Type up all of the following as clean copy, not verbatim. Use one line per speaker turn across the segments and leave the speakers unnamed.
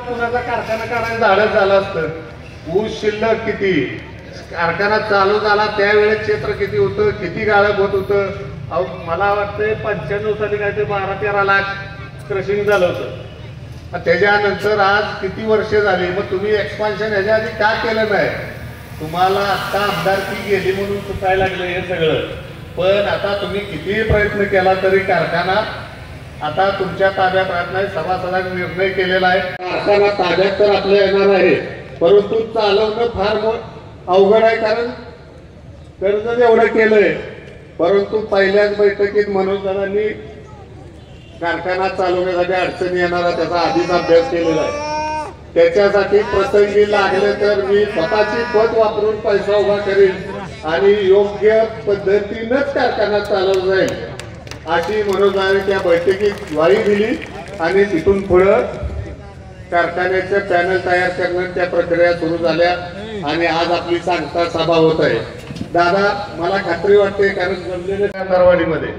पुण्याचा कारखाना काढायला धाडस झालं असतं. ऊस शिल्लक किती, कारखाना चालू झाला त्यावेळेस क्षेत्र किती होतं, किती गाळप होत होतं. अहो मला वाटतंय 95 साली काय ते 12-13 लाख क्रशिंग झालं होतं. त्याच्यानंतर आज किती वर्ष झाली, मग तुम्ही एक्सपान्शन ह्याच्या आधी का केलं नाही? तुम्हाला आता आमदारकी गेली म्हणून चुकायला लागलं हे सगळं. पण आता तुम्ही कितीही प्रयत्न केला तरी कारखाना आता तुमच्या ताब्यात राहत नाही. सभासदांनी निर्णय केलेला आहे कारखाना ताब्यात तर आपल्या येणार आहे, परंतु चालवणं फार अवघड आहे. कारण कर्ज एवढं केलंय, परंतु पहिल्याच बैठकीत मनोजदादांनी कारखाना चालवण्यासाठी अडचणी येणारा त्याचा आधीच अभ्यास केलेला आहे. त्याच्यासाठी प्रसंगी लागले तर मी स्वतःची पत वापरून पैसा उभा करीन आणि योग्य पद्धतीनंच कारखाना चालवला जाईल अशी मनोजदादांनी त्या बैठकीत ग्वाही दिली. आणि तिथून पुढं कारखान्याचे पॅनल तयार करणं त्या प्रक्रिया सुरू झाल्या आणि आज आपली सांगता सभा होत आहे. दादा मला खात्री वाटते, कारण जमलेल्या दरवाडीमध्ये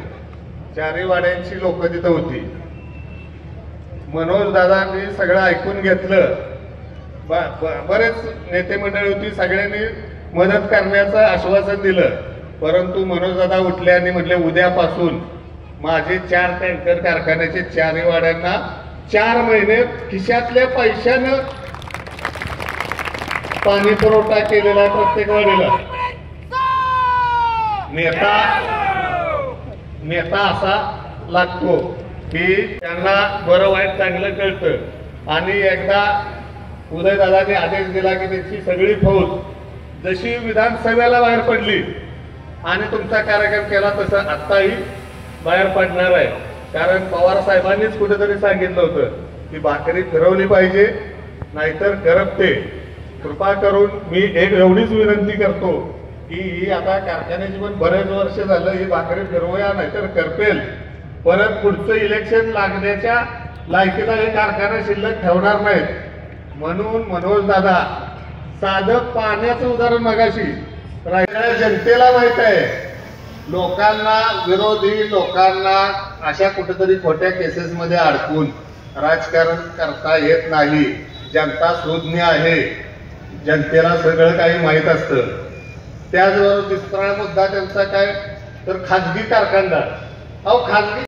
4 वाड्यांची लोक तिथं होती. मनोज दादांनी सगळं ऐकून घेतलं. बरेच नेते मंडळी होती, सगळ्यांनी मदत करण्याचं आश्वासन दिलं. परंतु मनोज दादा उठले आणि म्हटले उद्यापासून माझे 4 टँकर कारखान्याचे 4 वाड्यांना 4 महिने खिशातल्या पैशानं पाणी पुरवठा केलेला आहे प्रत्येक वाडीला. नेता असा लागतो की त्यांना बरं वाईट चांगलं कळतं. आणि एकदा उदयदादांनी आदेश दिला की त्यांची सगळी फौज जशी विधानसभेला बाहेर पडली आणि तुमचा कार्यक्रम केला तसं आत्ताही बाहेर पडणार आहे. कारण पवार साहेबांनीच कुठेतरी सांगितलं होतं की भाकरी फिरवली पाहिजे नाहीतर करपते. कृपा करून मी एक एवढीच विनंती करतो की ही आता कारखान्याची पण बरेच वर्ष झालं ही भाकरी फिरवूया नाहीतर करपेल. परत पुढचं इलेक्शन लागण्याच्या लायकीचा हे कारखाना शिल्लक ठेवणार नाहीत. म्हणून मनोज दादा साधं पाण्याचं उदाहरण मगाशी राहिलेल्या जनतेला माहित आहे. लोकांना विरोधी लोकांना अशा कुठेतरी खोट्या केसेस मध्ये अडकून राजकारण करता येत नाही. जनता सुज्ञ आहे, जनतेला सगळं काही माहीत असतं. त्याचबरोबर दुसरा मुद्दा त्यांचा काय तर खाजगी कारखानदार. अहो खाजगी